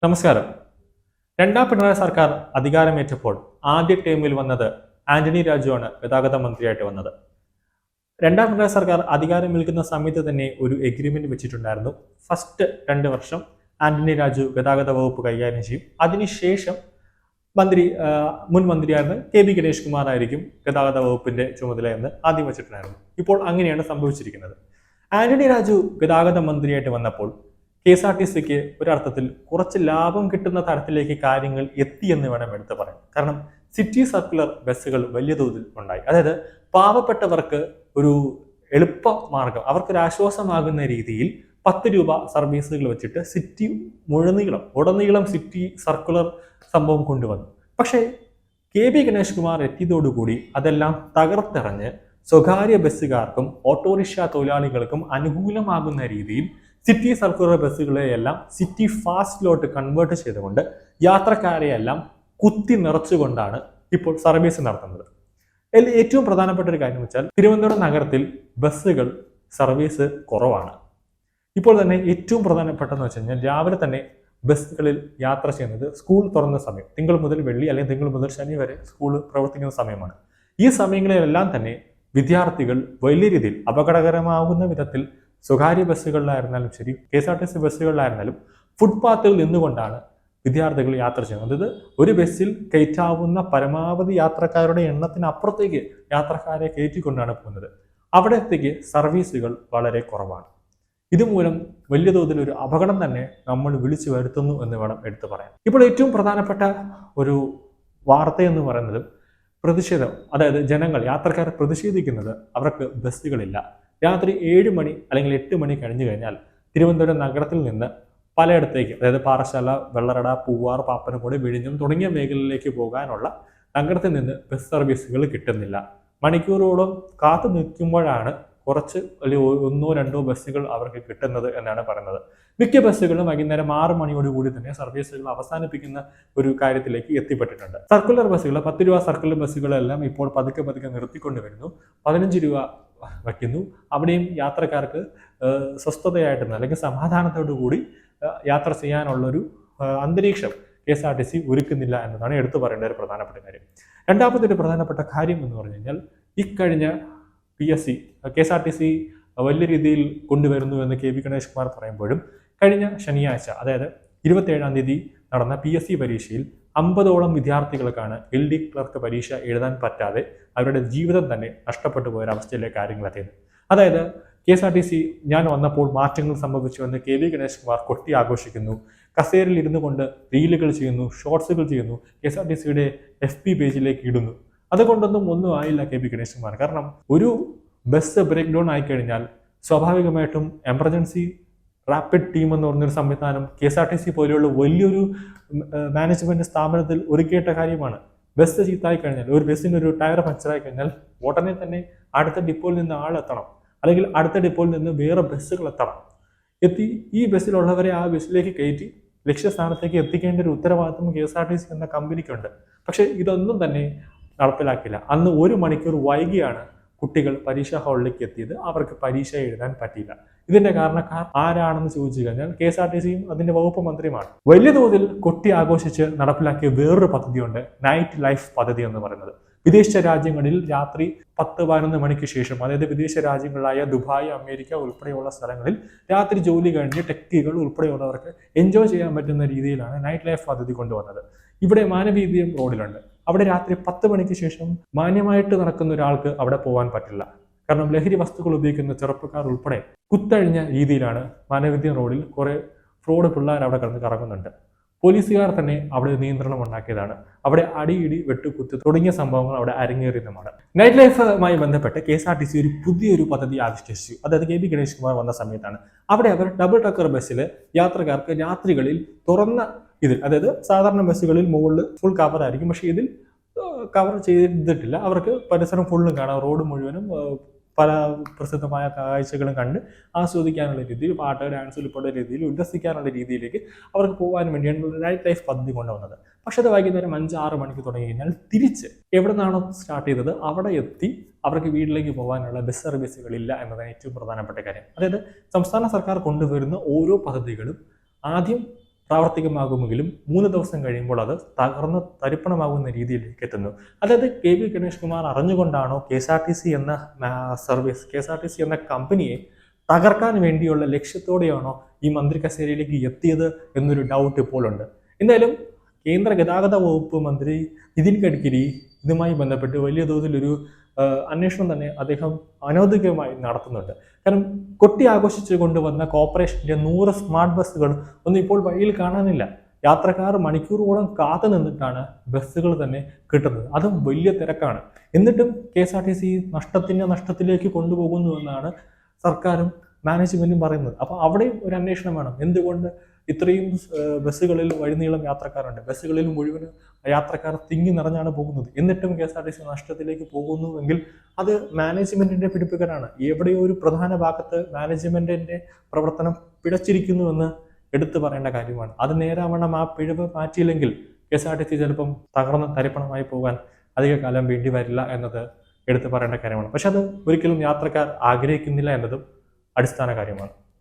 നമസ്കാരം. രണ്ടാം പിണറായി സർക്കാർ അധികാരമേറ്റപ്പോൾ ആദ്യ ടേമിൽ വന്നത് ആന്റണി രാജുവാണ് ഗതാഗത മന്ത്രിയായിട്ട് വന്നത്. രണ്ടാം പിണറായി സർക്കാർ അധികാരമേൽക്കുന്ന സമയത്ത് തന്നെ ഒരു എഗ്രിമെന്റ് വെച്ചിട്ടുണ്ടായിരുന്നു. ഫസ്റ്റ് 2 വർഷം ആന്റണി രാജു ഗതാഗത വകുപ്പ് കൈകാര്യം ചെയ്യും. അതിനുശേഷം മുൻ മന്ത്രിയായിരുന്ന കെ ഗണേഷ് കുമാർ ആയിരിക്കും ഗതാഗത വകുപ്പിന്റെ ചുമതല എന്ന് ആദ്യം വെച്ചിട്ടുണ്ടായിരുന്നു. ഇപ്പോൾ അങ്ങനെയാണ് സംഭവിച്ചിരിക്കുന്നത്. ആന്റണി രാജു ഗതാഗത മന്ത്രിയായിട്ട് വന്നപ്പോൾ KSRTCക്ക് ഒരർത്ഥത്തിൽ കുറച്ച് ലാഭം കിട്ടുന്ന തരത്തിലേക്ക് കാര്യങ്ങൾ എത്തിയെന്ന് വേണം എടുത്തു പറയാൻ. കാരണം സിറ്റി സർക്കുലർ ബസ്സുകൾ വലിയ തോതിൽ ഉണ്ടായി. അതായത് പാവപ്പെട്ടവർക്ക് ഒരു എളുപ്പ മാർഗം, അവർക്കൊരു ആശ്വാസമാകുന്ന രീതിയിൽ 10 രൂപ സർവീസുകൾ വെച്ചിട്ട് സിറ്റി ഉടനീളം സിറ്റി സർക്കുലർ സംഭവം കൊണ്ടുവന്നു. പക്ഷേ ഗണേഷ് കുമാർ എത്തിയതോടുകൂടി അതെല്ലാം തകർത്തെറിഞ്ഞ് സ്വകാര്യ ബസ്സുകാർക്കും ഓട്ടോറിക്ഷ തൊഴിലാളികൾക്കും അനുകൂലമാകുന്ന രീതിയിൽ സിറ്റി സർക്കുലർ ബസ്സുകളെയെല്ലാം സിറ്റി ഫാസ്റ്റിലോട്ട് കൺവേർട്ട് ചെയ്തുകൊണ്ട് യാത്രക്കാരെയെല്ലാം കുത്തി നിറച്ചുകൊണ്ടാണ് ഇപ്പോൾ സർവീസ് നടത്തുന്നത്. ഏറ്റവും പ്രധാനപ്പെട്ട ഒരു കാര്യം വെച്ചാൽ തിരുവനന്തപുരം നഗരത്തിൽ ബസ്സുകൾ സർവീസ് കുറവാണ്. ഇപ്പോൾ തന്നെ ഏറ്റവും പ്രധാനപ്പെട്ടതെന്ന് വെച്ച് കഴിഞ്ഞാൽ രാവിലെ തന്നെ ബസ്സുകളിൽ യാത്ര ചെയ്യുന്നത് സ്കൂൾ തുറന്ന സമയം, തിങ്കൾ മുതൽ വെള്ളി അല്ലെങ്കിൽ തിങ്കൾ മുതൽ ശനി വരെ സ്കൂൾ പ്രവർത്തിക്കുന്ന സമയമാണ്. ഈ സമയങ്ങളിലെല്ലാം തന്നെ വിദ്യാർത്ഥികൾ വലിയ രീതിയിൽ അപകടകരമാകുന്ന വിധത്തിൽ സ്വകാര്യ ബസ്സുകളിലായിരുന്നാലും ശരി, KSRTC ബസ്സുകളിലായിരുന്നാലും ഫുട്പാത്തിൽ നിന്നുകൊണ്ടാണ് വിദ്യാർത്ഥികൾ യാത്ര ചെയ്യുന്നത്. അതായത് ഒരു ബസ്സിൽ കയറ്റാവുന്ന പരമാവധി യാത്രക്കാരുടെ എണ്ണത്തിനപ്പുറത്തേക്ക് യാത്രക്കാരെ കയറ്റിക്കൊണ്ടാണ് പോകുന്നത്. അവിടത്തേക്ക് സർവീസുകൾ വളരെ കുറവാണ്. ഇതുമൂലം വലിയ തോതിൽ ഒരു അപകടം തന്നെ നമ്മൾ വിളിച്ചു വരുത്തുന്നു എന്ന് വേണം എടുത്തു പറയാൻ. ഇപ്പോൾ ഏറ്റവും പ്രധാനപ്പെട്ട ഒരു വാർത്ത എന്ന് പറയുന്നത് പ്രതിഷേധം, അതായത് ജനങ്ങൾ യാത്രക്കാർ പ്രതിഷേധിക്കുന്നത് അവർക്ക് ബസ്സുകളില്ല. രാത്രി 7 മണി അല്ലെങ്കിൽ 8 മണി കഴിഞ്ഞു കഴിഞ്ഞാൽ തിരുവനന്തപുരം നഗരത്തിൽ നിന്ന് പലയിടത്തേക്ക്, അതായത് പാറശാല, വെള്ളറട, പൂവാർ, പാപ്പനംകോട്, വിഴിഞ്ഞം തുടങ്ങിയ മേഖലയിലേക്ക് പോകാനുള്ള നഗരത്തിൽ നിന്ന് ബസ് സർവീസുകൾ കിട്ടുന്നില്ല. മണിക്കൂറോളം കാത്തു നിൽക്കുമ്പോഴാണ് കുറച്ച് അല്ലെങ്കിൽ 1-2 ബസ്സുകൾ അവർക്ക് കിട്ടുന്നത് എന്നാണ് പറയുന്നത്. മിക്ക ബസ്സുകളും വൈകുന്നേരം 6 മണിയോടുകൂടി തന്നെ സർവീസുകൾ അവസാനിപ്പിക്കുന്ന ഒരു കാര്യത്തിലേക്ക് എത്തിപ്പെട്ടിട്ടുണ്ട്. സർക്കുലർ ബസ്സുകൾ, 10 രൂപ സർക്കുലർ ബസ്സുകളെല്ലാം ഇപ്പോൾ പതുക്കെ നിർത്തിക്കൊണ്ടുവരുന്നു. 15 രൂപ വയ്ക്കുന്നു. അവിടെയും യാത്രക്കാർക്ക് സ്വസ്ഥതയായിട്ടൊന്നും അല്ലെങ്കിൽ സമാധാനത്തോടു കൂടി യാത്ര ചെയ്യാനുള്ളൊരു അന്തരീക്ഷം KSRTC ഒരുക്കുന്നില്ല എന്നതാണ് എടുത്തു പറയേണ്ട ഒരു പ്രധാനപ്പെട്ട കാര്യം. രണ്ടാമത്തെ ഒരു പ്രധാനപ്പെട്ട കാര്യം എന്ന് പറഞ്ഞു കഴിഞ്ഞാൽ ഇക്കഴിഞ്ഞ KSRTC വലിയ രീതിയിൽ കൊണ്ടുവരുന്നു എന്ന് ഗണേഷ് കുമാർ പറയുമ്പോഴും കഴിഞ്ഞ ശനിയാഴ്ച, അതായത് 27-ാം തീയതി നടന്ന PSC പരീക്ഷയിൽ 50ഓളം വിദ്യാർത്ഥികൾക്കാണ് LD ക്ലർക്ക് പരീക്ഷ എഴുതാൻ പറ്റാതെ അവരുടെ ജീവിതം തന്നെ നഷ്ടപ്പെട്ടു പോയൊരവസ്ഥയിലേക്ക് കാര്യങ്ങൾ എത്തിയത്. അതായത് KSRTC ഞാൻ വന്നപ്പോൾ മാറ്റങ്ങൾ സംഭവിച്ചു എന്ന് ഗണേഷ് കുമാർ കൊട്ടി ആഘോഷിക്കുന്നു. കസേരയിൽ ഇരുന്നു കൊണ്ട് റീലുകൾ ചെയ്യുന്നു, ഷോർട്സുകൾ ചെയ്യുന്നു, KSRTCയുടെ FB പേജിലേക്ക് ഇടുന്നു. ഒന്നും ആയില്ല ഗണേഷ് കുമാർ. കാരണം ഒരു ബസ് ബ്രേക്ക് ഡൗൺ ആയിക്കഴിഞ്ഞാൽ സ്വാഭാവികമായിട്ടും എമർജൻസി റാപ്പിഡ് ടീം എന്ന് പറഞ്ഞൊരു സംവിധാനം KSRTC പോലെയുള്ള വലിയൊരു മാനേജ്മെന്റ് സ്ഥാപനത്തിൽ ഒരുക്കിയിട്ട കാര്യമാണ്. ബസ് ചീത്തായി കഴിഞ്ഞാൽ, ഒരു ബസ്സിന് ഒരു ടയർ പഞ്ചറായി കഴിഞ്ഞാൽ ഉടനെ തന്നെ അടുത്ത ഡിപ്പോയിൽ നിന്ന് ആളെത്തണം, അല്ലെങ്കിൽ അടുത്ത ഡിപ്പോയിൽ നിന്ന് വേറെ ബസ്സുകൾ എത്തണം. ഈ ബസ്സിലുള്ളവരെ ആ ബസ്സിലേക്ക് കയറ്റി ലക്ഷ്യസ്ഥാനത്തേക്ക് എത്തിക്കേണ്ട ഒരു ഉത്തരവാദിത്വം KSRTC എന്ന കമ്പനിക്കുണ്ട്. പക്ഷെ ഇതൊന്നും തന്നെ നടപ്പിലാക്കില്ല. അന്ന് 1 മണിക്കൂർ വൈകിയാണ് കുട്ടികൾ പരീക്ഷാ ഹാളിലേക്ക് എത്തിയത്. അവർക്ക് പരീക്ഷ എഴുതാൻ പറ്റിയില്ല. ഇതിന്റെ കാരണക്കാർ ആരാണെന്ന് ചോദിച്ചു കഴിഞ്ഞാൽ KSRTCയും അതിന്റെ വകുപ്പ് മന്ത്രിയുമാണ്. വലിയ തോതിൽ കൊട്ടി ആഘോഷിച്ച് നടപ്പിലാക്കിയ വേറൊരു പദ്ധതിയുണ്ട്, നൈറ്റ് ലൈഫ് പദ്ധതി എന്ന് പറയുന്നത്. വിദേശ രാജ്യങ്ങളിൽ രാത്രി 10-11 മണിക്ക് ശേഷം, അതായത് വിദേശ രാജ്യങ്ങളായ ദുബായ്, അമേരിക്ക ഉൾപ്പെടെയുള്ള സ്ഥലങ്ങളിൽ രാത്രി ജോലി കഴിഞ്ഞ് ടെക്കികൾ ഉൾപ്പെടെയുള്ളവർക്ക് എൻജോയ് ചെയ്യാൻ പറ്റുന്ന രീതിയിലാണ് നൈറ്റ് ലൈഫ് പദ്ധതി കൊണ്ടുവന്നത്. ഇവിടെ മാനവീയം റോഡിലുണ്ട്. അവിടെ രാത്രി 10 മണിക്ക് ശേഷം മാന്യമായിട്ട് നടക്കുന്ന ഒരാൾക്ക് അവിടെ പോകാൻ പറ്റില്ല. കാരണം ലഹരി വസ്തുക്കൾ ഉപയോഗിക്കുന്ന ചെറുപ്പക്കാർ ഉൾപ്പെടെ കുത്തഴിഞ്ഞ രീതിയിലാണ് മാനവീയം റോഡിൽ കുറെ ഫ്രോഡ് പിള്ളേർ അവിടെ കിടന്ന് കറങ്ങുന്നുണ്ട്. പോലീസുകാർ തന്നെ അവിടെ നിയന്ത്രണം ഉണ്ടാക്കിയതാണ്. അവിടെ അടിയിടി, വെട്ടുകുത്ത് തുടങ്ങിയ സംഭവങ്ങൾ അവിടെ അരങ്ങേറിയതുമാണ്. നൈറ്റ് ലൈഫുമായി ബന്ധപ്പെട്ട് KSRTC ഒരു പുതിയൊരു പദ്ധതി ആവിഷ്കരിച്ചു. അതായത് ഗണേഷ് കുമാർ വന്ന സമയത്താണ്. അവിടെ അവർ ഡബിൾ ടക്കർ ബസ്സിൽ യാത്രക്കാർക്ക് രാത്രികളിൽ തുറന്ന ഇതിൽ, അതായത് സാധാരണ ബസ്സുകളിൽ മുകളിൽ ഫുൾ കവർ ആയിരിക്കും, പക്ഷെ ഇതിൽ കവർ ചെയ്തിട്ടില്ല. അവർക്ക് പരിസരം ഫുള്ളും കാണാം, റോഡ് മുഴുവനും പല പ്രസിദ്ധമായ കാഴ്ചകളും കണ്ട് ആസ്വദിക്കാനുള്ള രീതിയിൽ, പാട്ട്, ഡാൻസ് ഉൾപ്പെടെ രീതിയിൽ ഉല്ലസിക്കാനുള്ള രീതിയിലേക്ക് അവർക്ക് പോകാൻ വേണ്ടിയാണ് നൈറ്റ് ലൈഫ് പദ്ധതി കൊണ്ടുവന്നത്. പക്ഷെ അത് വൈകുന്നേരം 5-6 മണിക്ക് തുടങ്ങി കഴിഞ്ഞാൽ തിരിച്ച് എവിടെ നിന്നാണോ സ്റ്റാർട്ട് ചെയ്തത് അവിടെ എത്തി അവർക്ക് വീട്ടിലേക്ക് പോകാനുള്ള ബസ് സർവീസുകളില്ല എന്നതാണ് ഏറ്റവും പ്രധാനപ്പെട്ട കാര്യം. അതായത് സംസ്ഥാന സർക്കാർ കൊണ്ടുവരുന്ന ഓരോ പദ്ധതികളും ആദ്യം പ്രാവർത്തികമാകുമെങ്കിലും 3 ദിവസം കഴിയുമ്പോൾ അത് തകർന്ന് തരിപ്പണമാകുന്ന രീതിയിലേക്ക് എത്തുന്നു. അതായത് KV ഗണേഷ് കുമാർ അറിഞ്ഞുകൊണ്ടാണോ KSRTC എന്ന KSRTC എന്ന കമ്പനിയെ തകർക്കാൻ വേണ്ടിയുള്ള ലക്ഷ്യത്തോടെയാണോ ഈ മന്ത്രി കസേരയിലേക്ക് എത്തിയത് എന്നൊരു ഡൗട്ട് ഇപ്പോൾ ഉണ്ട്. എന്തായാലും കേന്ദ്ര ഗതാഗത വകുപ്പ് മന്ത്രി നിതിൻ ഗഡ്കരി ഇതുമായി ബന്ധപ്പെട്ട് വലിയ തോതിലൊരു അന്വേഷണം തന്നെ അദ്ദേഹം അനൗദ്യോഗികമായി നടത്തുന്നുണ്ട്. കാരണം കൊട്ടി ആഘോഷിച്ചു കൊണ്ടുവന്ന കോർപ്പറേഷന്റെ 100 സ്മാർട്ട് ബസ്സുകൾ ഒന്നും ഇപ്പോൾ വഴിയിൽ കാണാനില്ല. യാത്രക്കാർ മണിക്കൂറുകളോളം കാത്തു നിന്നിട്ടാണ് ബസ്സുകൾ തന്നെ കിട്ടുന്നത്. അതും വലിയ തിരക്കാണ്. എന്നിട്ടും KSRTC നഷ്ടത്തിലേക്ക് കൊണ്ടുപോകുന്നു എന്നാണ് സർക്കാരും മാനേജ്മെന്റും പറയുന്നത്. അപ്പോൾ അവിടെയും ഒരു അന്വേഷണം വേണം. എന്തുകൊണ്ട് ഇത്രയും ബസ്സുകളിൽ വഴിനീളം യാത്രക്കാരുണ്ട്, ബസ്സുകളിൽ മുഴുവൻ യാത്രക്കാർ തിങ്ങി നിറഞ്ഞാണ് പോകുന്നത്, എന്നിട്ടും KSRTC നഷ്ടത്തിലേക്ക് പോകുന്നുവെങ്കിൽ അത് മാനേജ്മെന്റിന്റെ പിടിപ്പുകേടാണ്. എവിടെയോ ഒരു പ്രധാന ഭാഗത്ത് മാനേജ്മെന്റിന്റെ പ്രവർത്തനം പിഴച്ചിരിക്കുന്നുവെന്ന് എടുത്തു പറയേണ്ട കാര്യമാണ്. അത് നേരാവണ്ണം ആ പിഴവ് മാറ്റിയില്ലെങ്കിൽ KSRTC ചിലപ്പം തകർന്ന് തരിപ്പണമായി പോകാൻ അധിക കാലം വേണ്ടി വരില്ല എന്നത് എടുത്തു പറയേണ്ട കാര്യമാണ്. പക്ഷെ അത് ഒരിക്കലും യാത്രക്കാർ ആഗ്രഹിക്കുന്നില്ല എന്നതും അടിസ്ഥാന കാര്യമാണ്.